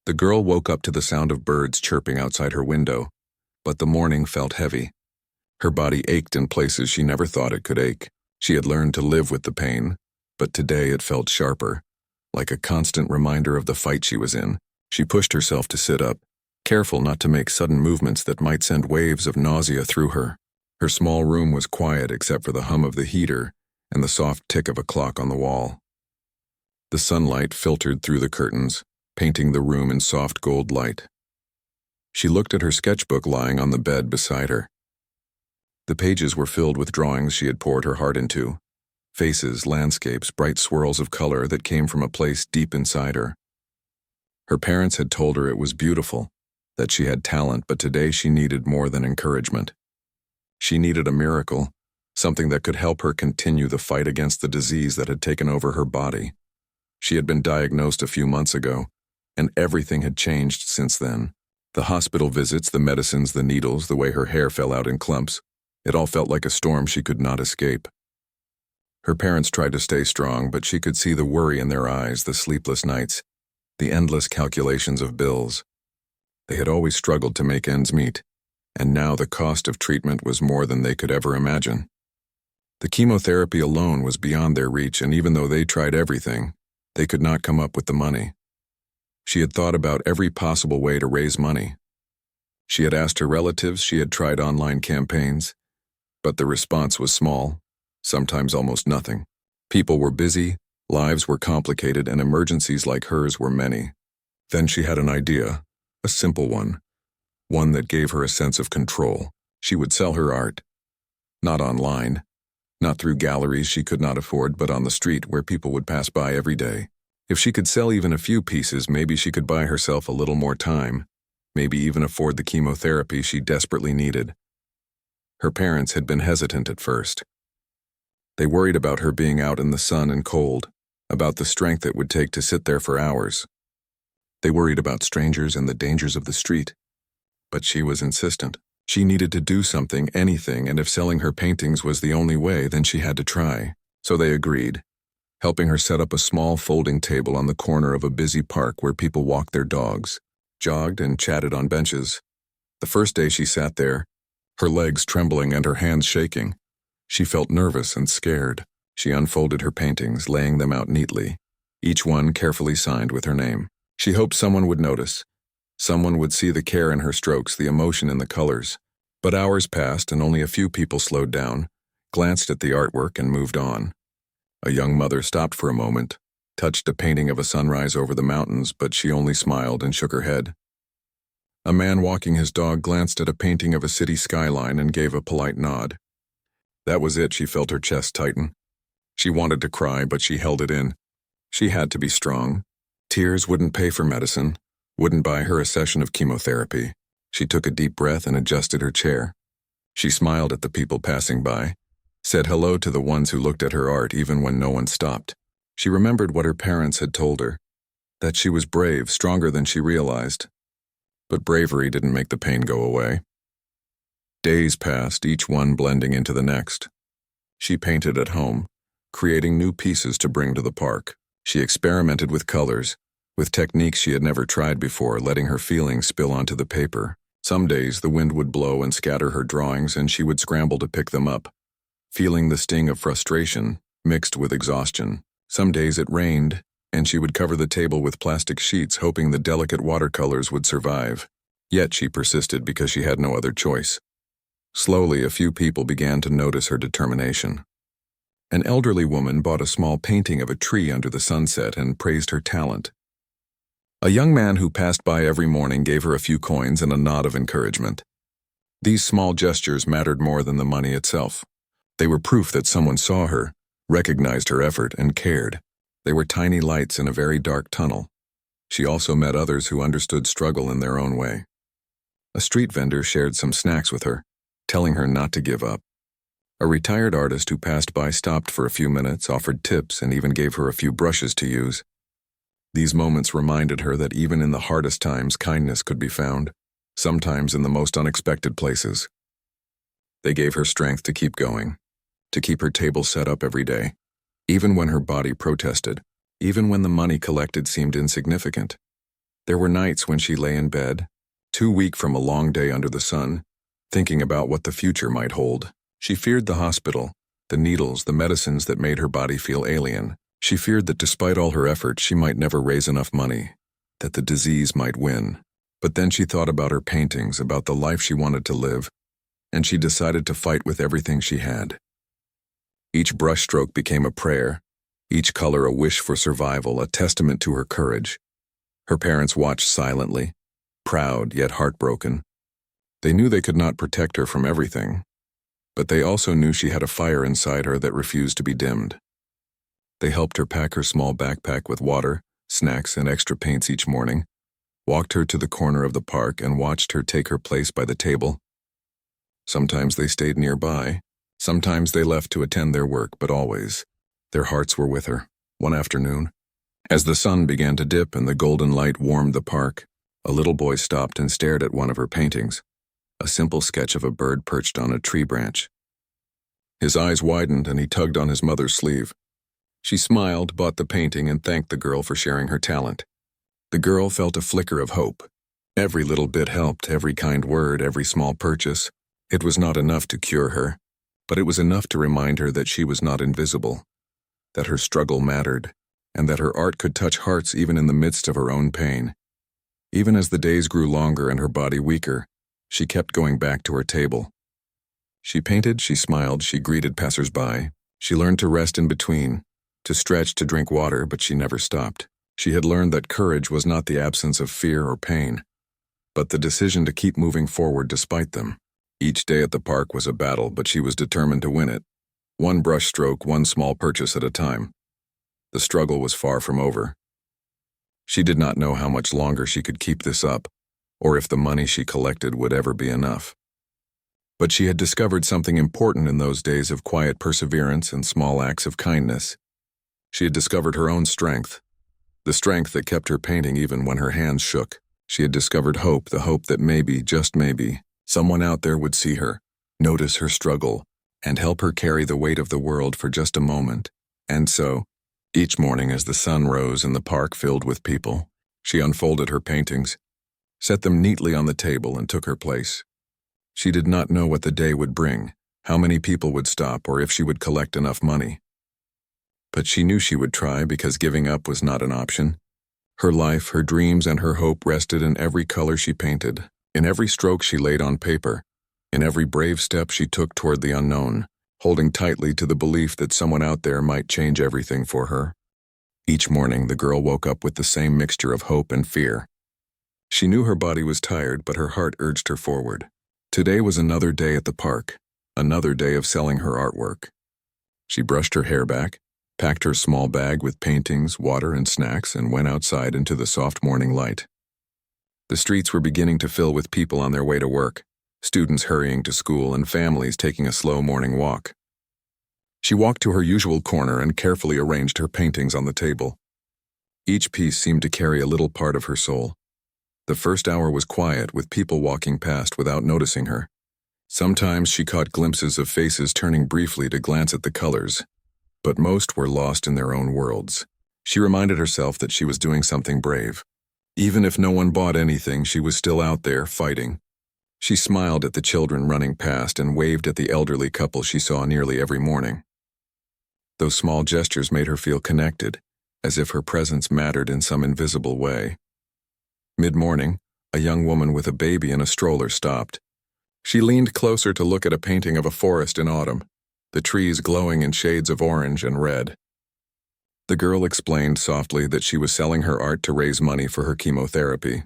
The girl woke up to the sound of birds chirping outside her window, but the morning felt heavy. Her body ached in places she never thought it could ache. She had learned to live with the pain, but today it felt sharper, like a constant reminder of the fight she was in. She pushed herself to sit up, careful not to make sudden movements that might send waves of nausea through her. Her small room was quiet except for the hum of the heater and the soft tick of a clock on the wall. The sunlight filtered through the curtains, painting the room in soft gold light. She looked at her sketchbook lying on the bed beside her. The pages were filled with drawings she had poured her heart into. Faces, landscapes, bright swirls of color that came from a place deep inside her. Her parents had told her it was beautiful, that she had talent, but today she needed more than encouragement. She needed a miracle, something that could help her continue the fight against the disease that had taken over her body. She had been diagnosed a few months ago, and everything had changed since then. The hospital visits, the medicines, the needles, the way her hair fell out in clumps. It all felt like a storm she could not escape. Her parents tried to stay strong, but she could see the worry in their eyes, the sleepless nights, the endless calculations of bills. They had always struggled to make ends meet, and now the cost of treatment was more than they could ever imagine. The chemotherapy alone was beyond their reach, and even though they tried everything, they could not come up with the money. She had thought about every possible way to raise money. She had asked her relatives, she had tried online campaigns, but the response was small, sometimes almost nothing. People were busy, lives were complicated, and emergencies like hers were many. Then she had an idea, a simple one that gave her a sense of control. She would sell her art. Not online, not through galleries she could not afford, but on the street where people would pass by every day. If she could sell even a few pieces, maybe she could buy herself a little more time, maybe even afford the chemotherapy she desperately needed. Her parents had been hesitant at first. They worried about her being out in the sun and cold, about the strength it would take to sit there for hours. They worried about strangers and the dangers of the street. But she was insistent. She needed to do something, anything, and if selling her paintings was the only way, then she had to try. So they agreed, helping her set up a small folding table on the corner of a busy park where people walked their dogs, jogged, and chatted on benches. The first day she sat there, her legs trembling and her hands shaking, she felt nervous and scared. She unfolded her paintings, laying them out neatly, each one carefully signed with her name. She hoped someone would notice. Someone would see the care in her strokes, the emotion in the colors. But hours passed and only a few people slowed down, glanced at the artwork, and moved on. A young mother stopped for a moment, touched a painting of a sunrise over the mountains, but she only smiled and shook her head. A man walking his dog glanced at a painting of a city skyline and gave a polite nod. That was it. She felt her chest tighten. She wanted to cry, but she held it in. She had to be strong. Tears wouldn't pay for medicine, wouldn't buy her a session of chemotherapy. She took a deep breath and adjusted her chair. She smiled at the people passing by, said hello to the ones who looked at her art even when no one stopped. She remembered what her parents had told her, that she was brave, stronger than she realized. But bravery didn't make the pain go away. Days passed, each one blending into the next. She painted at home, creating new pieces to bring to the park. She experimented with colors, with techniques she had never tried before, letting her feelings spill onto the paper. Some days the wind would blow and scatter her drawings, and she would scramble to pick them up, feeling the sting of frustration mixed with exhaustion. Some days it rained, and she would cover the table with plastic sheets, hoping the delicate watercolors would survive. Yet she persisted because she had no other choice. Slowly, a few people began to notice her determination. An elderly woman bought a small painting of a tree under the sunset and praised her talent. A young man who passed by every morning gave her a few coins and a nod of encouragement. These small gestures mattered more than the money itself. They were proof that someone saw her, recognized her effort, and cared. They were tiny lights in a very dark tunnel. She also met others who understood struggle in their own way. A street vendor shared some snacks with her, telling her not to give up. A retired artist who passed by stopped for a few minutes, offered tips, and even gave her a few brushes to use. These moments reminded her that even in the hardest times, kindness could be found, sometimes in the most unexpected places. They gave her strength to keep going, to keep her table set up every day, even when her body protested, even when the money collected seemed insignificant. There were nights when she lay in bed, too weak from a long day under the sun, thinking about what the future might hold. She feared the hospital, the needles, the medicines that made her body feel alien. She feared that despite all her efforts, she might never raise enough money, that the disease might win. But then she thought about her paintings, about the life she wanted to live, and she decided to fight with everything she had. Each brushstroke became a prayer, each color a wish for survival, a testament to her courage. Her parents watched silently, proud yet heartbroken. They knew they could not protect her from everything, but they also knew she had a fire inside her that refused to be dimmed. They helped her pack her small backpack with water, snacks, and extra paints each morning, walked her to the corner of the park and watched her take her place by the table. Sometimes they stayed nearby, sometimes they left to attend their work, but always, their hearts were with her. One afternoon, as the sun began to dip and the golden light warmed the park, a little boy stopped and stared at one of her paintings, a simple sketch of a bird perched on a tree branch. His eyes widened and he tugged on his mother's sleeve. She smiled, bought the painting, and thanked the girl for sharing her talent. The girl felt a flicker of hope. Every little bit helped, every kind word, every small purchase. It was not enough to cure her, but it was enough to remind her that she was not invisible, that her struggle mattered, and that her art could touch hearts even in the midst of her own pain. Even as the days grew longer and her body weaker, she kept going back to her table. She painted, she smiled, she greeted passers-by. She learned to rest in between, to stretch, to drink water, but she never stopped. She had learned that courage was not the absence of fear or pain, but the decision to keep moving forward despite them. Each day at the park was a battle, but she was determined to win it. One brushstroke, one small purchase at a time. The struggle was far from over. She did not know how much longer she could keep this up, or if the money she collected would ever be enough. But she had discovered something important in those days of quiet perseverance and small acts of kindness. She had discovered her own strength, the strength that kept her painting even when her hands shook. She had discovered hope, the hope that maybe, just maybe, someone out there would see her, notice her struggle, and help her carry the weight of the world for just a moment. And so, each morning as the sun rose and the park filled with people, she unfolded her paintings, set them neatly on the table, and took her place. She did not know what the day would bring, how many people would stop, or if she would collect enough money. But she knew she would try because giving up was not an option. Her life, her dreams, and her hope rested in every color she painted, in every stroke she laid on paper, in every brave step she took toward the unknown, holding tightly to the belief that someone out there might change everything for her. Each morning, the girl woke up with the same mixture of hope and fear. She knew her body was tired, but her heart urged her forward. Today was another day at the park, another day of selling her artwork. She brushed her hair back, packed her small bag with paintings, water, and snacks, and went outside into the soft morning light. The streets were beginning to fill with people on their way to work, students hurrying to school, and families taking a slow morning walk. She walked to her usual corner and carefully arranged her paintings on the table. Each piece seemed to carry a little part of her soul. The first hour was quiet, with people walking past without noticing her. Sometimes she caught glimpses of faces turning briefly to glance at the colors, but most were lost in their own worlds. She reminded herself that she was doing something brave. Even if no one bought anything, she was still out there, fighting. She smiled at the children running past and waved at the elderly couple she saw nearly every morning. Those small gestures made her feel connected, as if her presence mattered in some invisible way. Mid-morning, a young woman with a baby in a stroller stopped. She leaned closer to look at a painting of a forest in autumn, the trees glowing in shades of orange and red. The girl explained softly that she was selling her art to raise money for her chemotherapy.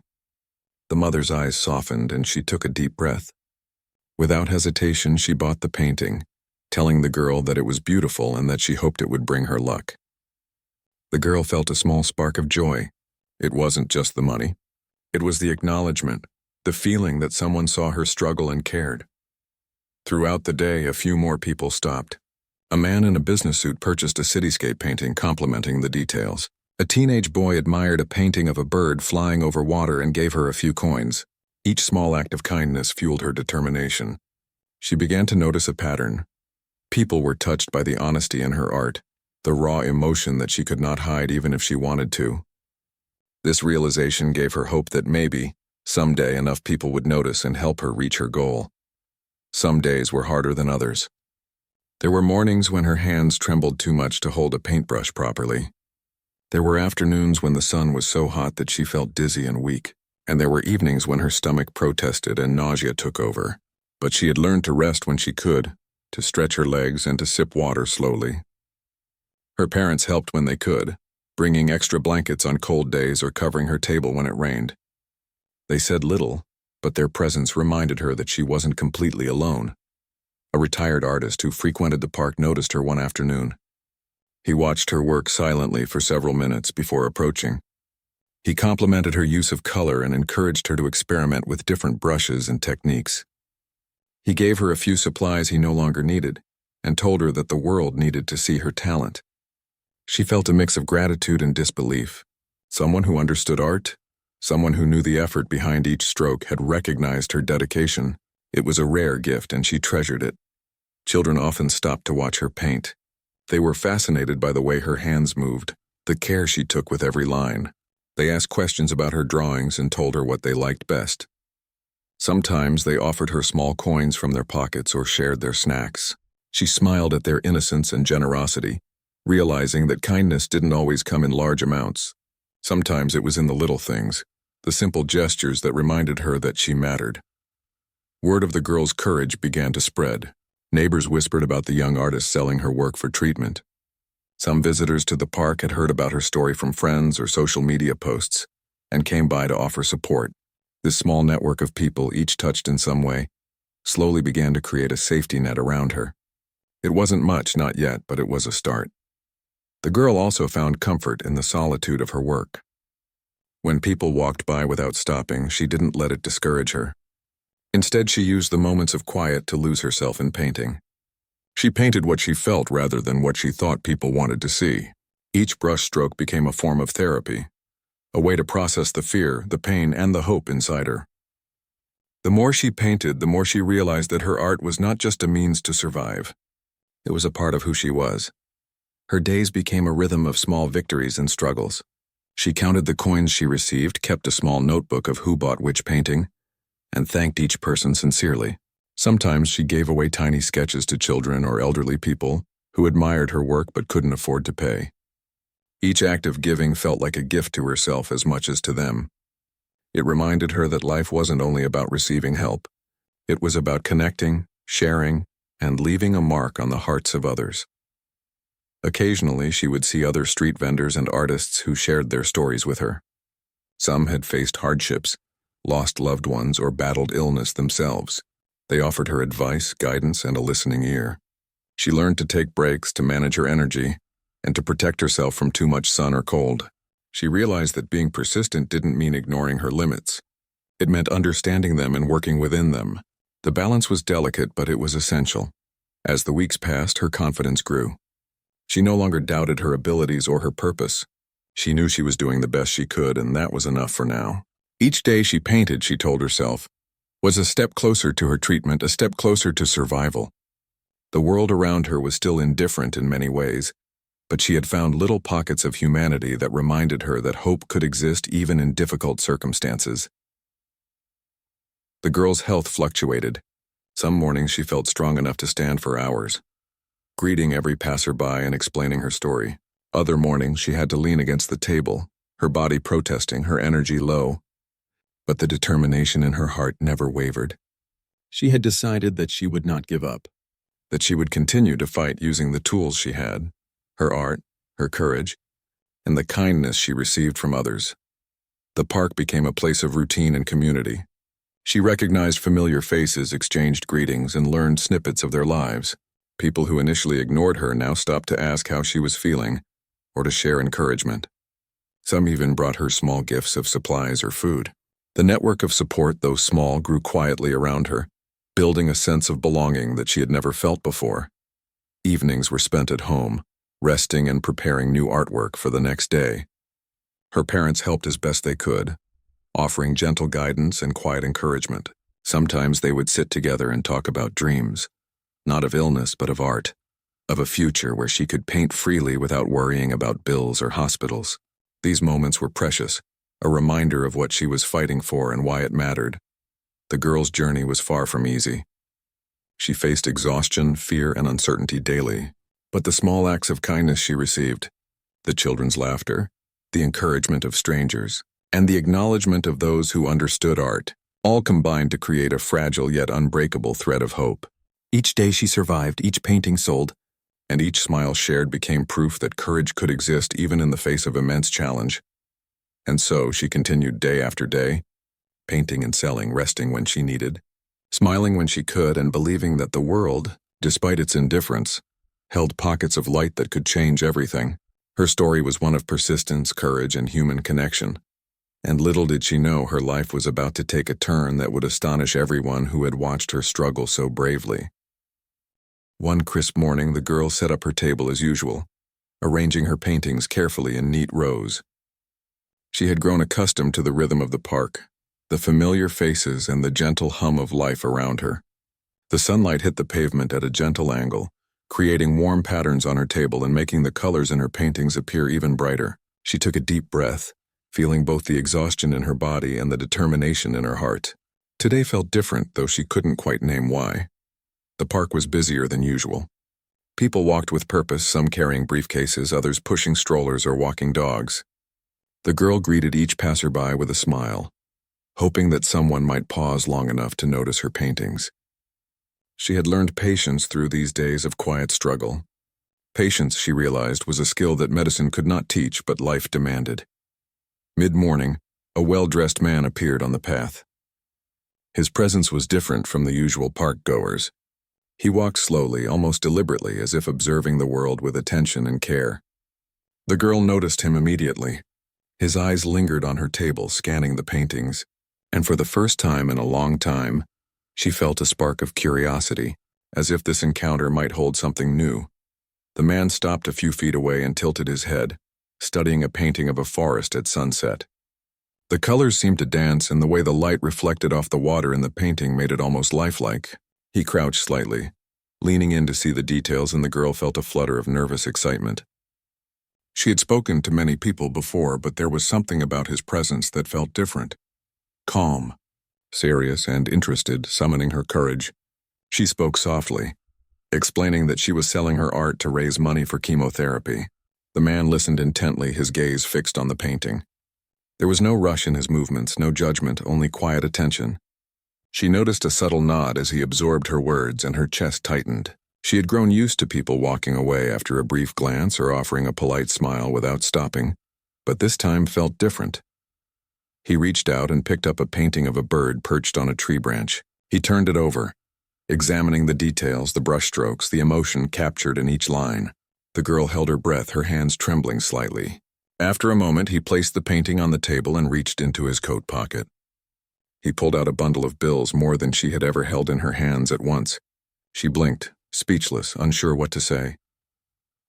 The mother's eyes softened and she took a deep breath. Without hesitation, she bought the painting, telling the girl that it was beautiful and that she hoped it would bring her luck. The girl felt a small spark of joy. It wasn't just the money. It was the acknowledgement, the feeling that someone saw her struggle and cared. Throughout the day, a few more people stopped. A man in a business suit purchased a cityscape painting complementing the details. A teenage boy admired a painting of a bird flying over water and gave her a few coins. Each small act of kindness fueled her determination. She began to notice a pattern. People were touched by the honesty in her art, the raw emotion that she could not hide even if she wanted to. This realization gave her hope that maybe, someday, enough people would notice and help her reach her goal. Some days were harder than others. There were mornings when her hands trembled too much to hold a paintbrush properly. There were afternoons when the sun was so hot that she felt dizzy and weak, and there were evenings when her stomach protested and nausea took over. But she had learned to rest when she could, to stretch her legs and to sip water slowly. Her parents helped when they could, bringing extra blankets on cold days or covering her table when it rained. They said little, but their presence reminded her that she wasn't completely alone. A retired artist who frequented the park noticed her one afternoon. He watched her work silently for several minutes before approaching. He complimented her use of color and encouraged her to experiment with different brushes and techniques. He gave her a few supplies he no longer needed, and told her that the world needed to see her talent. She felt a mix of gratitude and disbelief. Someone who understood art, someone who knew the effort behind each stroke, had recognized her dedication. It was a rare gift and she treasured it. Children often stopped to watch her paint. They were fascinated by the way her hands moved, the care she took with every line. They asked questions about her drawings and told her what they liked best. Sometimes they offered her small coins from their pockets or shared their snacks. She smiled at their innocence and generosity, realizing that kindness didn't always come in large amounts. Sometimes it was in the little things, the simple gestures that reminded her that she mattered. Word of the girl's courage began to spread. Neighbors whispered about the young artist selling her work for treatment. Some visitors to the park had heard about her story from friends or social media posts and came by to offer support. This small network of people, each touched in some way, slowly began to create a safety net around her. It wasn't much, not yet, but it was a start. The girl also found comfort in the solitude of her work. When people walked by without stopping, she didn't let it discourage her. Instead, she used the moments of quiet to lose herself in painting. She painted what she felt rather than what she thought people wanted to see. Each brushstroke became a form of therapy, a way to process the fear, the pain, and the hope inside her. The more she painted, the more she realized that her art was not just a means to survive. It was a part of who she was. Her days became a rhythm of small victories and struggles. She counted the coins she received, kept a small notebook of who bought which painting, and thanked each person sincerely. Sometimes she gave away tiny sketches to children or elderly people who admired her work but couldn't afford to pay. Each act of giving felt like a gift to herself as much as to them. It reminded her that life wasn't only about receiving help. It was about connecting, sharing, and leaving a mark on the hearts of others. Occasionally, she would see other street vendors and artists who shared their stories with her. Some had faced hardships, lost loved ones, or battled illness themselves. They offered her advice, guidance, and a listening ear. She learned to take breaks, to manage her energy, and to protect herself from too much sun or cold. She realized that being persistent didn't mean ignoring her limits. It meant understanding them and working within them. The balance was delicate, but it was essential. As the weeks passed, her confidence grew. She no longer doubted her abilities or her purpose. She knew she was doing the best she could, and that was enough for now. Each day she painted, she told herself, was a step closer to her treatment, a step closer to survival. The world around her was still indifferent in many ways, but she had found little pockets of humanity that reminded her that hope could exist even in difficult circumstances. The girl's health fluctuated. Some mornings she felt strong enough to stand for hours, greeting every passerby and explaining her story. Other mornings she had to lean against the table, her body protesting, her energy low. But the determination in her heart never wavered. She had decided that she would not give up, that she would continue to fight using the tools she had, her art, her courage, and the kindness she received from others. The park became a place of routine and community. She recognized familiar faces, exchanged greetings, and learned snippets of their lives. People who initially ignored her now stopped to ask how she was feeling or to share encouragement. Some even brought her small gifts of supplies or food. The network of support, though small, grew quietly around her, building a sense of belonging that she had never felt before. Evenings were spent at home, resting and preparing new artwork for the next day. Her parents helped as best they could, offering gentle guidance and quiet encouragement. Sometimes they would sit together and talk about dreams, not of illness but of art, of a future where she could paint freely without worrying about bills or hospitals. These moments were precious, a reminder of what she was fighting for and why it mattered. The girl's journey was far from easy. She faced exhaustion, fear, and uncertainty daily, but the small acts of kindness she received, the children's laughter, the encouragement of strangers, and the acknowledgement of those who understood art, all combined to create a fragile yet unbreakable thread of hope. Each day she survived, each painting sold, and each smile shared became proof that courage could exist even in the face of immense challenge. And so she continued day after day, painting and selling, resting when she needed, smiling when she could, and believing that the world, despite its indifference, held pockets of light that could change everything. Her story was one of persistence, courage, and human connection. And little did she know her life was about to take a turn that would astonish everyone who had watched her struggle so bravely. One crisp morning, the girl set up her table as usual, arranging her paintings carefully in neat rows. She had grown accustomed to the rhythm of the park, the familiar faces, and the gentle hum of life around her. The sunlight hit the pavement at a gentle angle, creating warm patterns on her table and making the colors in her paintings appear even brighter. She took a deep breath, feeling both the exhaustion in her body and the determination in her heart. Today felt different, though she couldn't quite name why. The park was busier than usual. People walked with purpose, some carrying briefcases, others pushing strollers or walking dogs. The girl greeted each passerby with a smile, hoping that someone might pause long enough to notice her paintings. She had learned patience through these days of quiet struggle. Patience, she realized, was a skill that medicine could not teach but life demanded. Mid-morning, a well-dressed man appeared on the path. His presence was different from the usual park-goers. He walked slowly, almost deliberately, as if observing the world with attention and care. The girl noticed him immediately. His eyes lingered on her table, scanning the paintings, and for the first time in a long time, she felt a spark of curiosity, as if this encounter might hold something new. The man stopped a few feet away and tilted his head, studying a painting of a forest at sunset. The colors seemed to dance, and the way the light reflected off the water in the painting made it almost lifelike. He crouched slightly, leaning in to see the details, and the girl felt a flutter of nervous excitement. She had spoken to many people before, but there was something about his presence that felt different. Calm, serious, and interested, summoning her courage. She spoke softly, explaining that she was selling her art to raise money for chemotherapy. The man listened intently, his gaze fixed on the painting. There was no rush in his movements, no judgment, only quiet attention. She noticed a subtle nod as he absorbed her words, and her chest tightened. She had grown used to people walking away after a brief glance or offering a polite smile without stopping, but this time felt different. He reached out and picked up a painting of a bird perched on a tree branch. He turned it over, examining the details, the brushstrokes, the emotion captured in each line. The girl held her breath, her hands trembling slightly. After a moment, he placed the painting on the table and reached into his coat pocket. He pulled out a bundle of bills, more than she had ever held in her hands at once. She blinked, speechless, unsure what to say.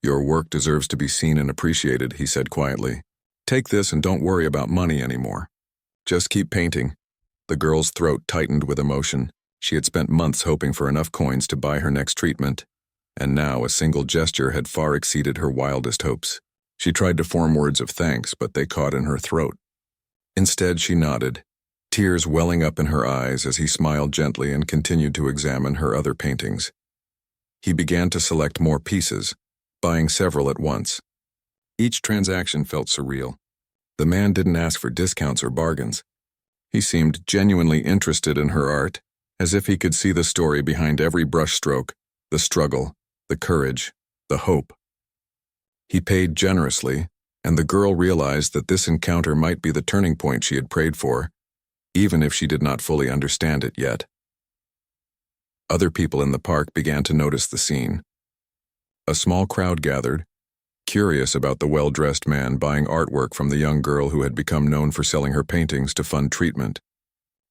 "Your work deserves to be seen and appreciated," he said quietly. "Take this and don't worry about money anymore. Just keep painting." The girl's throat tightened with emotion. She had spent months hoping for enough coins to buy her next treatment, and now a single gesture had far exceeded her wildest hopes. She tried to form words of thanks, but they caught in her throat. Instead, she nodded, tears welling up in her eyes as he smiled gently and continued to examine her other paintings. He began to select more pieces, buying several at once. Each transaction felt surreal. The man didn't ask for discounts or bargains. He seemed genuinely interested in her art, as if he could see the story behind every brushstroke, the struggle, the courage, the hope. He paid generously, and the girl realized that this encounter might be the turning point she had prayed for, even if she did not fully understand it yet. Other people in the park began to notice the scene. A small crowd gathered, curious about the well-dressed man buying artwork from the young girl who had become known for selling her paintings to fund treatment.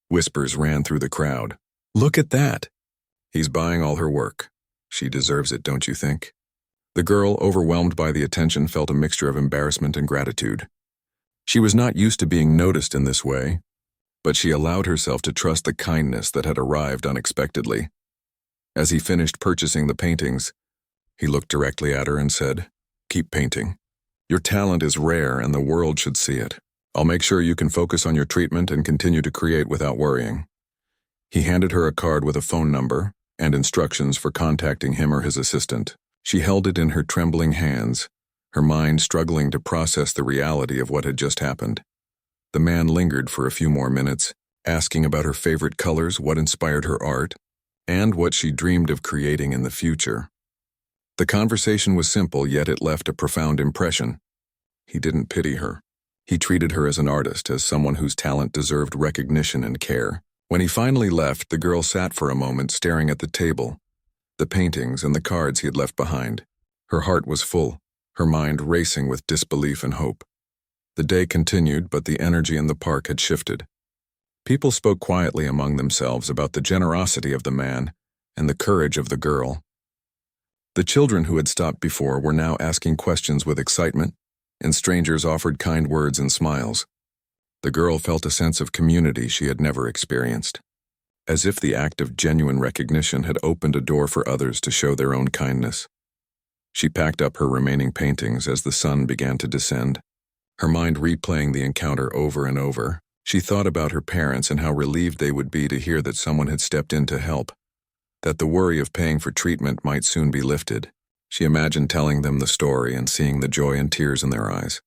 Whispers ran through the crowd. "Look at that! He's buying all her work. She deserves it, don't you think?" The girl, overwhelmed by the attention, felt a mixture of embarrassment and gratitude. She was not used to being noticed in this way, but she allowed herself to trust the kindness that had arrived unexpectedly. As he finished purchasing the paintings, he looked directly at her and said, "Keep painting. Your talent is rare and the world should see it." I'll make sure you can focus on your treatment and continue to create without worrying. He handed her a card with a phone number and instructions for contacting him or his assistant. She held it in her trembling hands, her mind struggling to process the reality of what had just happened. The man lingered for a few more minutes, asking about her favorite colors, what inspired her art, and what she dreamed of creating in the future. The conversation was simple, yet it left a profound impression. He didn't pity her. He treated her as an artist, as someone whose talent deserved recognition and care. When he finally left, the girl sat for a moment staring at the table, the paintings and the cards he had left behind. Her heart was full, her mind racing with disbelief and hope. The day continued, but the energy in the park had shifted. People spoke quietly among themselves about the generosity of the man and the courage of the girl. The children who had stopped before were now asking questions with excitement, and strangers offered kind words and smiles. The girl felt a sense of community she had never experienced, as if the act of genuine recognition had opened a door for others to show their own kindness. She packed up her remaining paintings as the sun began to descend, her mind replaying the encounter over and over. She thought about her parents and how relieved they would be to hear that someone had stepped in to help, that the worry of paying for treatment might soon be lifted. She imagined telling them the story and seeing the joy and tears in their eyes.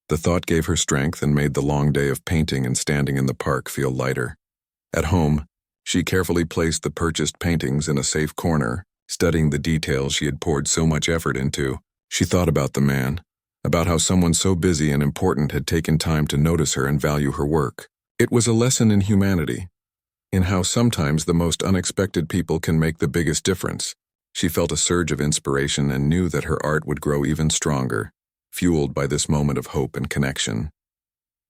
The thought gave her strength and made the long day of painting and standing in the park feel lighter. At home, she carefully placed the purchased paintings in a safe corner, studying the details she had poured so much effort into. She thought about the man, about how someone so busy and important had taken time to notice her and value her work. It was a lesson in humanity, in how sometimes the most unexpected people can make the biggest difference. She felt a surge of inspiration and knew that her art would grow even stronger, fueled by this moment of hope and connection.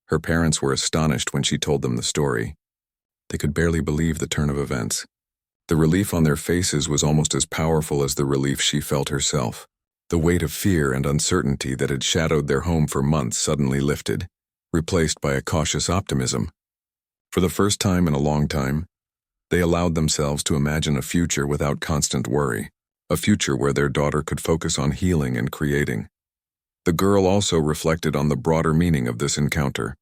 Her parents were astonished when she told them the story. They could barely believe the turn of events. The relief on their faces was almost as powerful as the relief she felt herself. The weight of fear and uncertainty that had shadowed their home for months suddenly lifted, replaced by a cautious optimism. For the first time in a long time, they allowed themselves to imagine a future without constant worry, a future where their daughter could focus on healing and creating. The girl also reflected on the broader meaning of this encounter.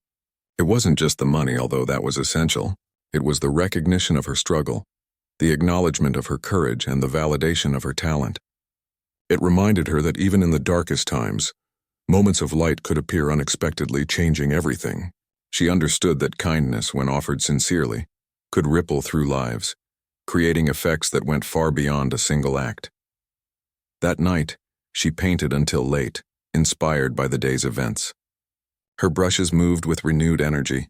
It wasn't just the money, although that was essential. It was the recognition of her struggle, the acknowledgement of her courage, and the validation of her talent. It reminded her that even in the darkest times, moments of light could appear unexpectedly, changing everything. She understood that kindness, when offered sincerely, could ripple through lives, creating effects that went far beyond a single act. That night, she painted until late, inspired by the day's events. Her brushes moved with renewed energy,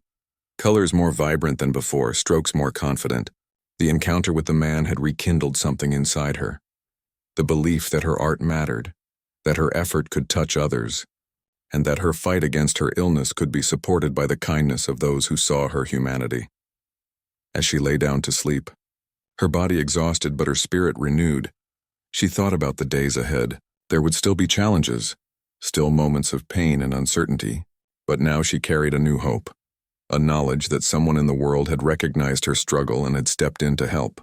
colors more vibrant than before, strokes more confident. The encounter with the man had rekindled something inside her. The belief that her art mattered, that her effort could touch others, and that her fight against her illness could be supported by the kindness of those who saw her humanity. As she lay down to sleep, her body exhausted but her spirit renewed, she thought about the days ahead. There would still be challenges, still moments of pain and uncertainty, but now she carried a new hope, a knowledge that someone in the world had recognized her struggle and had stepped in to help.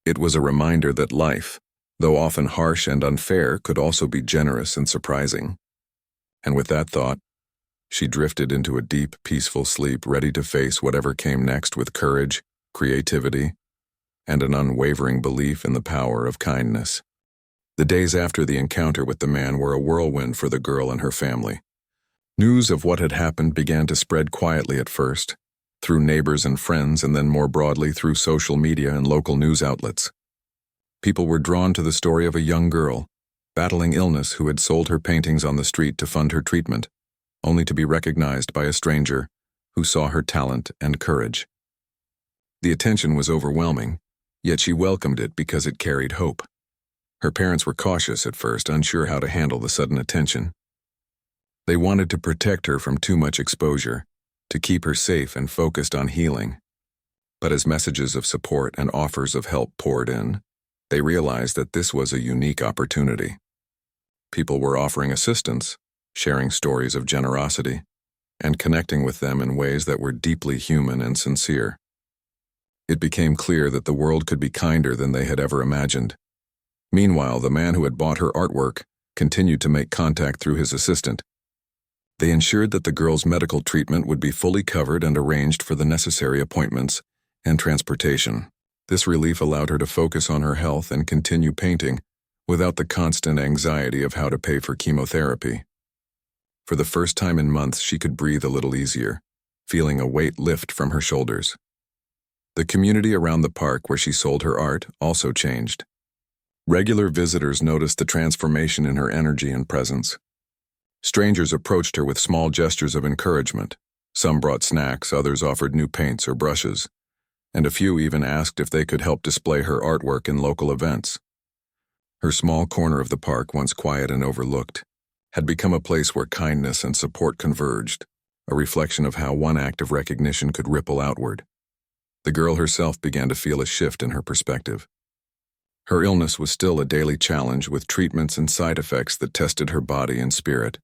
It was a reminder that life, though often harsh and unfair, could also be generous and surprising. And with that thought, she drifted into a deep, peaceful sleep, ready to face whatever came next with courage, creativity, and an unwavering belief in the power of kindness. The days after the encounter with the man were a whirlwind for the girl and her family. News of what had happened began to spread quietly at first, through neighbors and friends, and then more broadly through social media and local news outlets. People were drawn to the story of a young girl, battling illness, who had sold her paintings on the street to fund her treatment, only to be recognized by a stranger who saw her talent and courage. The attention was overwhelming, yet she welcomed it because it carried hope. Her parents were cautious at first, unsure how to handle the sudden attention. They wanted to protect her from too much exposure, to keep her safe and focused on healing. But as messages of support and offers of help poured in, they realized that this was a unique opportunity. People were offering assistance, sharing stories of generosity, and connecting with them in ways that were deeply human and sincere. It became clear that the world could be kinder than they had ever imagined. Meanwhile, the man who had bought her artwork continued to make contact through his assistant. They ensured that the girl's medical treatment would be fully covered and arranged for the necessary appointments and transportation. This relief allowed her to focus on her health and continue painting without the constant anxiety of how to pay for chemotherapy. For the first time in months, she could breathe a little easier, feeling a weight lift from her shoulders. The community around the park where she sold her art also changed. Regular visitors noticed the transformation in her energy and presence. Strangers approached her with small gestures of encouragement. Some brought snacks, others offered new paints or brushes, and a few even asked if they could help display her artwork in local events. Her small corner of the park, once quiet and overlooked, had become a place where kindness and support converged, a reflection of how one act of recognition could ripple outward. The girl herself began to feel a shift in her perspective. Her illness was still a daily challenge, with treatments and side effects that tested her body and spirit.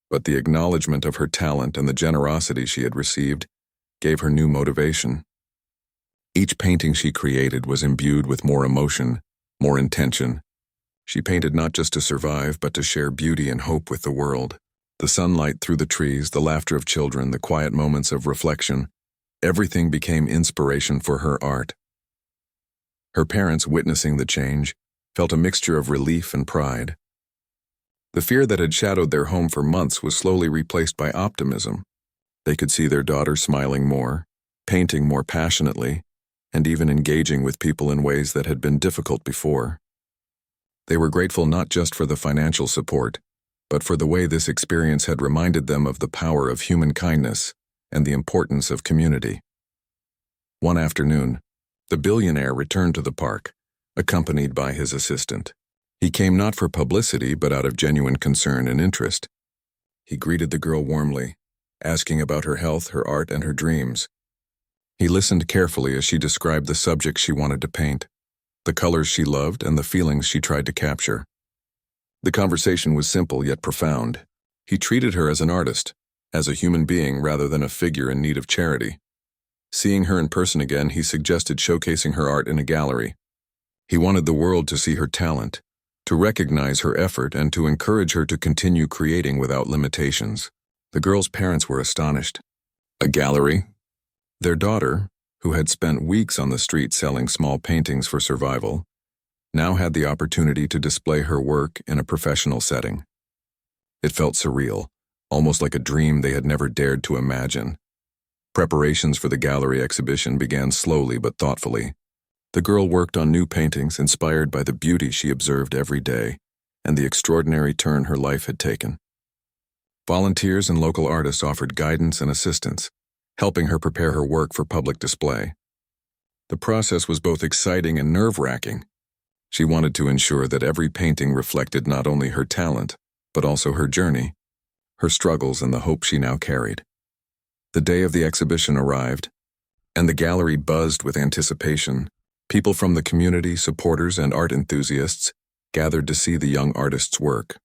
But the acknowledgement of her talent and the generosity she had received gave her new motivation. Each painting she created was imbued with more emotion, more intention. She painted not just to survive, but to share beauty and hope with the world. The sunlight through the trees, the laughter of children, the quiet moments of reflection, everything became inspiration for her art. Her parents, witnessing the change, felt a mixture of relief and pride. The fear that had shadowed their home for months was slowly replaced by optimism. They could see their daughter smiling more, painting more passionately, and even engaging with people in ways that had been difficult before. They were grateful not just for the financial support, but for the way this experience had reminded them of the power of human kindness and the importance of community. One afternoon, the billionaire returned to the park, accompanied by his assistant. He came not for publicity, but out of genuine concern and interest. He greeted the girl warmly, asking about her health, her art, and her dreams. He listened carefully as she described the subjects she wanted to paint, the colors she loved, and the feelings she tried to capture. The conversation was simple yet profound. He treated her as an artist, as a human being rather than a figure in need of charity. Seeing her in person again, he suggested showcasing her art in a gallery. He wanted the world to see her talent, to recognize her effort, and to encourage her to continue creating without limitations. The girl's parents were astonished. A gallery? Their daughter, who had spent weeks on the street selling small paintings for survival, now had the opportunity to display her work in a professional setting. It felt surreal, almost like a dream they had never dared to imagine. Preparations for the gallery exhibition began slowly but thoughtfully. The girl worked on new paintings inspired by the beauty she observed every day and the extraordinary turn her life had taken. Volunteers and local artists offered guidance and assistance, helping her prepare her work for public display. The process was both exciting and nerve-wracking. She wanted to ensure that every painting reflected not only her talent, but also her journey, her struggles, and the hope she now carried. The day of the exhibition arrived, and the gallery buzzed with anticipation. People from the community, supporters, and art enthusiasts gathered to see the young artist's work.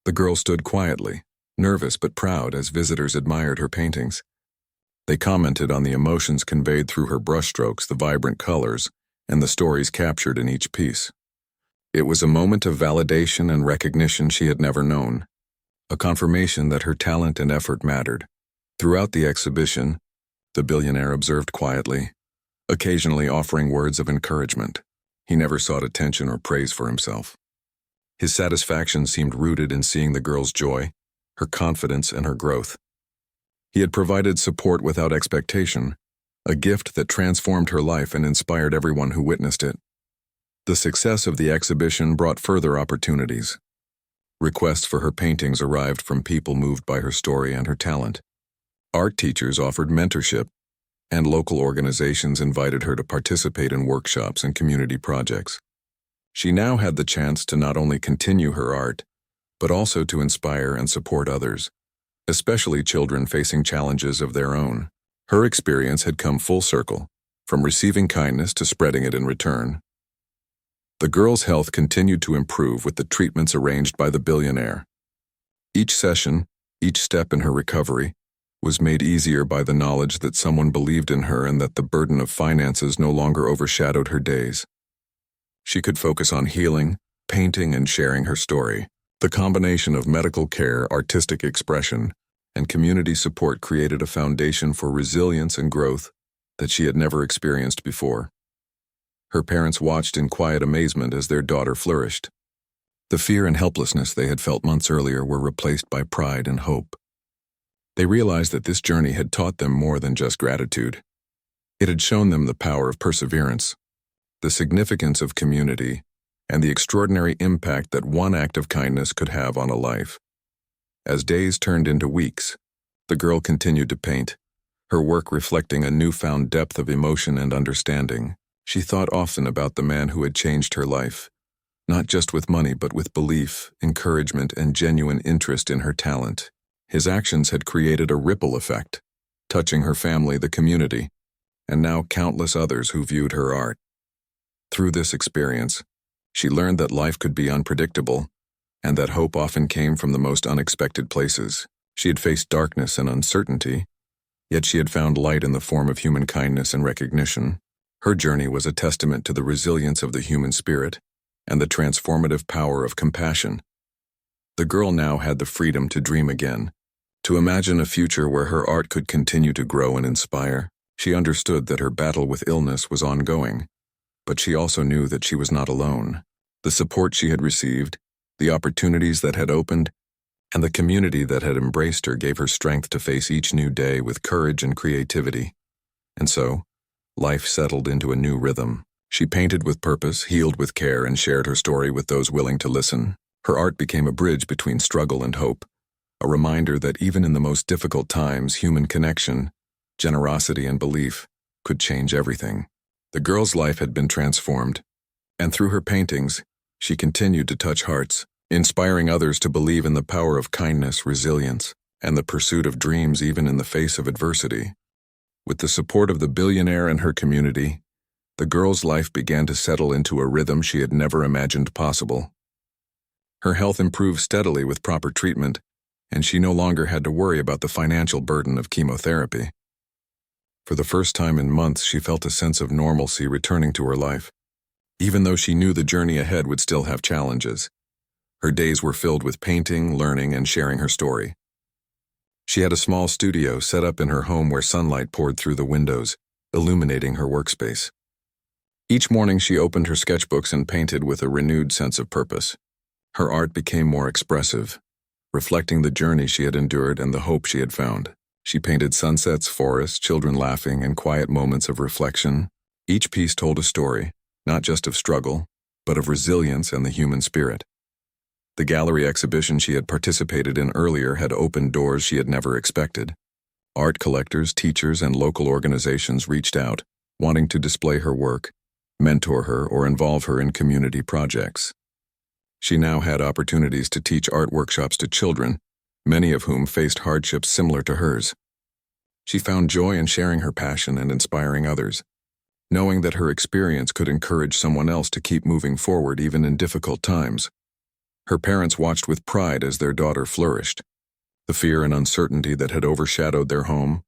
The girl stood quietly, nervous but proud as visitors admired her paintings. They commented on the emotions conveyed through her brushstrokes, the vibrant colors, and the stories captured in each piece. It was a moment of validation and recognition she had never known, a confirmation that her talent and effort mattered. Throughout the exhibition, the billionaire observed quietly, occasionally offering words of encouragement. He never sought attention or praise for himself. His satisfaction seemed rooted in seeing the girl's joy, her confidence, and her growth. He had provided support without expectation, a gift that transformed her life and inspired everyone who witnessed it. The success of the exhibition brought further opportunities. Requests for her paintings arrived from people moved by her story and her talent. Art teachers offered mentorship, and local organizations invited her to participate in workshops and community projects. She now had the chance to not only continue her art, but also to inspire and support others, especially children facing challenges of their own. Her experience had come full circle, from receiving kindness to spreading it in return. The girl's health continued to improve with the treatments arranged by the billionaire. Each session, each step in her recovery, was made easier by the knowledge that someone believed in her and that the burden of finances no longer overshadowed her days. She could focus on healing, painting, and sharing her story. The combination of medical care, artistic expression, and community support created a foundation for resilience and growth that she had never experienced before. Her parents watched in quiet amazement as their daughter flourished. The fear and helplessness they had felt months earlier were replaced by pride and hope. They realized that this journey had taught them more than just gratitude. It had shown them the power of perseverance, the significance of community, and the extraordinary impact that one act of kindness could have on a life. As days turned into weeks, the girl continued to paint, her work reflecting a newfound depth of emotion and understanding. She thought often about the man who had changed her life, not just with money but with belief, encouragement, and genuine interest in her talent. His actions had created a ripple effect, touching her family, the community, and now countless others who viewed her art. Through this experience, she learned that life could be unpredictable, and that hope often came from the most unexpected places. She had faced darkness and uncertainty, yet she had found light in the form of human kindness and recognition. Her journey was a testament to the resilience of the human spirit and the transformative power of compassion. The girl now had the freedom to dream again, to imagine a future where her art could continue to grow and inspire. She understood that her battle with illness was ongoing, but she also knew that she was not alone. The support she had received, the opportunities that had opened, and the community that had embraced her gave her strength to face each new day with courage and creativity. And so, life settled into a new rhythm. She painted with purpose, healed with care, and shared her story with those willing to listen. Her art became a bridge between struggle and hope, a reminder that even in the most difficult times, human connection, generosity, and belief could change everything. The girl's life had been transformed, and through her paintings, she continued to touch hearts, inspiring others to believe in the power of kindness, resilience, and the pursuit of dreams even in the face of adversity. With the support of the billionaire and her community, the girl's life began to settle into a rhythm she had never imagined possible. Her health improved steadily with proper treatment, and she no longer had to worry about the financial burden of chemotherapy. For the first time in months, she felt a sense of normalcy returning to her life, even though she knew the journey ahead would still have challenges. Her days were filled with painting, learning, and sharing her story. She had a small studio set up in her home where sunlight poured through the windows, illuminating her workspace. Each morning she opened her sketchbooks and painted with a renewed sense of purpose. Her art became more expressive, reflecting the journey she had endured and the hope she had found. She painted sunsets, forests, children laughing, and quiet moments of reflection. Each piece told a story, not just of struggle, but of resilience and the human spirit. The gallery exhibition she had participated in earlier had opened doors she had never expected. Art collectors, teachers, and local organizations reached out, wanting to display her work, mentor her, or involve her in community projects. She now had opportunities to teach art workshops to children, many of whom faced hardships similar to hers. She found joy in sharing her passion and inspiring others, knowing that her experience could encourage someone else to keep moving forward even in difficult times. Her parents watched with pride as their daughter flourished. The fear and uncertainty that had overshadowed their home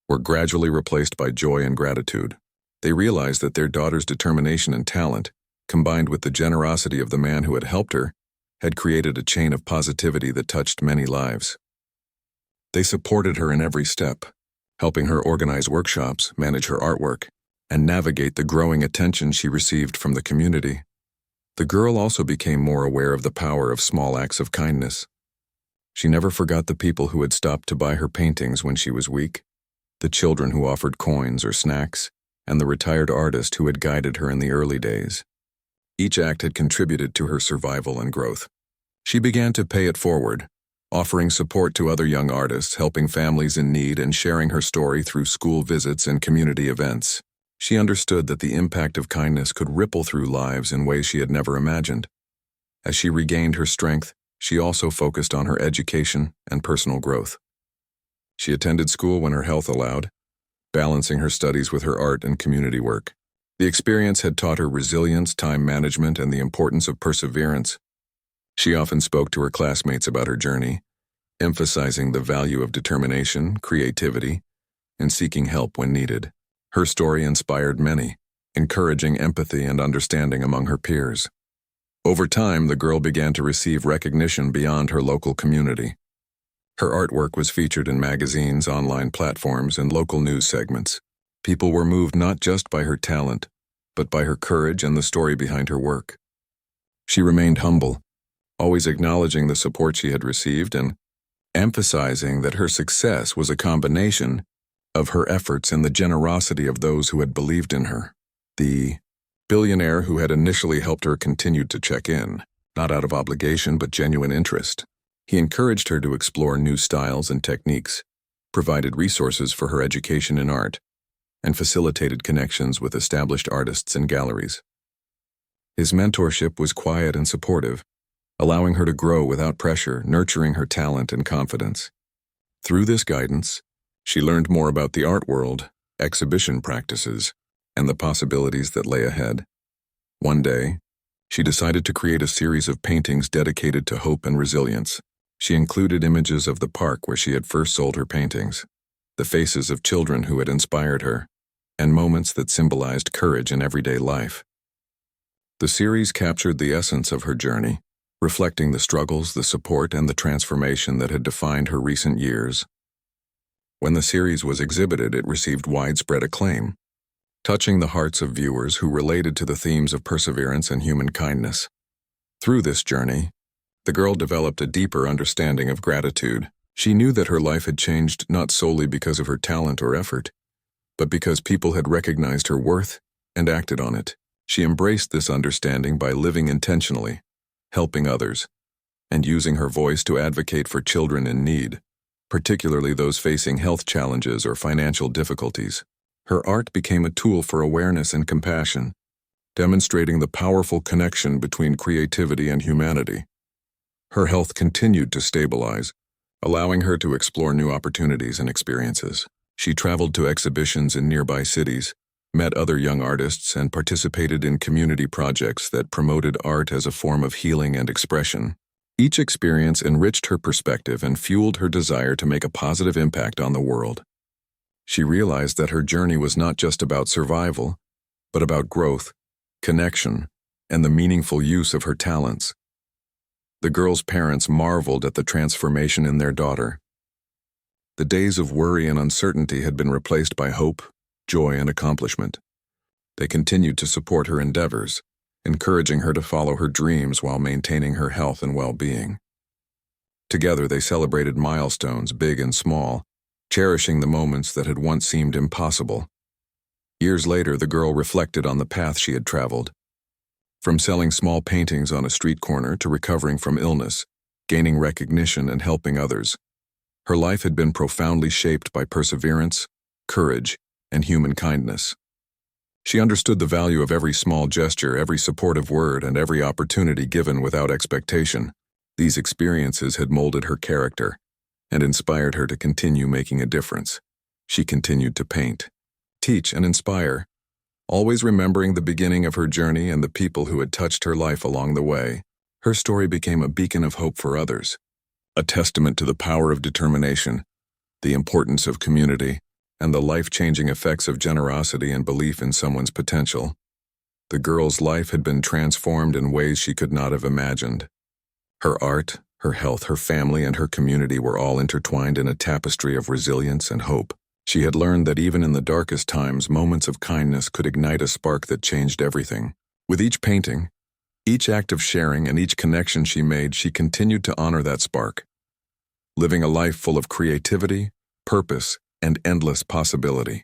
were gradually replaced by joy and gratitude. They realized that their daughter's determination and talent, combined with the generosity of the man who had helped her, had created a chain of positivity that touched many lives. They supported her in every step, helping her organize workshops, manage her artwork, and navigate the growing attention she received from the community. The girl also became more aware of the power of small acts of kindness. She never forgot the people who had stopped to buy her paintings when she was weak, the children who offered coins or snacks, and the retired artist who had guided her in the early days. Each act had contributed to her survival and growth. She began to pay it forward, offering support to other young artists, helping families in need, and sharing her story through school visits and community events. She understood that the impact of kindness could ripple through lives in ways she had never imagined. As she regained her strength, she also focused on her education and personal growth. She attended school when her health allowed, balancing her studies with her art and community work. The experience had taught her resilience, time management, and the importance of perseverance. She often spoke to her classmates about her journey, emphasizing the value of determination, creativity, and seeking help when needed. Her story inspired many, encouraging empathy and understanding among her peers. Over time, the girl began to receive recognition beyond her local community. Her artwork was featured in magazines, online platforms, and local news segments. People were moved not just by her talent, but by her courage and the story behind her work. She remained humble, always acknowledging the support she had received and emphasizing that her success was a combination of her efforts and the generosity of those who had believed in her. The billionaire who had initially helped her continued to check in, not out of obligation but genuine interest. He encouraged her to explore new styles and techniques, provided resources for her education in art, and facilitated connections with established artists and galleries. His mentorship was quiet and supportive, allowing her to grow without pressure, nurturing her talent and confidence. Through this guidance, she learned more about the art world, exhibition practices, and the possibilities that lay ahead. One day, she decided to create a series of paintings dedicated to hope and resilience. She included images of the park where she had first sold her paintings, the faces of children who had inspired her, and moments that symbolized courage in everyday life. The series captured the essence of her journey, reflecting the struggles, the support, and the transformation that had defined her recent years. When the series was exhibited, it received widespread acclaim, touching the hearts of viewers who related to the themes of perseverance and human kindness. Through this journey, the girl developed a deeper understanding of gratitude. She knew that her life had changed not solely because of her talent or effort, but because people had recognized her worth and acted on it. She embraced this understanding by living intentionally, helping others, and using her voice to advocate for children in need, particularly those facing health challenges or financial difficulties. Her art became a tool for awareness and compassion, demonstrating the powerful connection between creativity and humanity. Her health continued to stabilize, allowing her to explore new opportunities and experiences. She traveled to exhibitions in nearby cities, met other young artists, and participated in community projects that promoted art as a form of healing and expression. Each experience enriched her perspective and fueled her desire to make a positive impact on the world. She realized that her journey was not just about survival, but about growth, connection, and the meaningful use of her talents. The girl's parents marveled at the transformation in their daughter. The days of worry and uncertainty had been replaced by hope, joy, and accomplishment. They continued to support her endeavors, encouraging her to follow her dreams while maintaining her health and well-being. Together, they celebrated milestones, big and small, cherishing the moments that had once seemed impossible. Years later, the girl reflected on the path she had traveled. From selling small paintings on a street corner to recovering from illness, gaining recognition, and helping others, her life had been profoundly shaped by perseverance, courage, and human kindness. She understood the value of every small gesture, every supportive word, and every opportunity given without expectation. These experiences had molded her character and inspired her to continue making a difference. She continued to paint, teach, and inspire, always remembering the beginning of her journey and the people who had touched her life along the way. Her story became a beacon of hope for others, a testament to the power of determination, the importance of community, and the life-changing effects of generosity and belief in someone's potential. The girl's life had been transformed in ways she could not have imagined. Her art, her health, her family, and her community were all intertwined in a tapestry of resilience and hope. She had learned that even in the darkest times, moments of kindness could ignite a spark that changed everything. With each painting, each act of sharing, and each connection she made, she continued to honor that spark, living a life full of creativity, purpose, and endless possibility.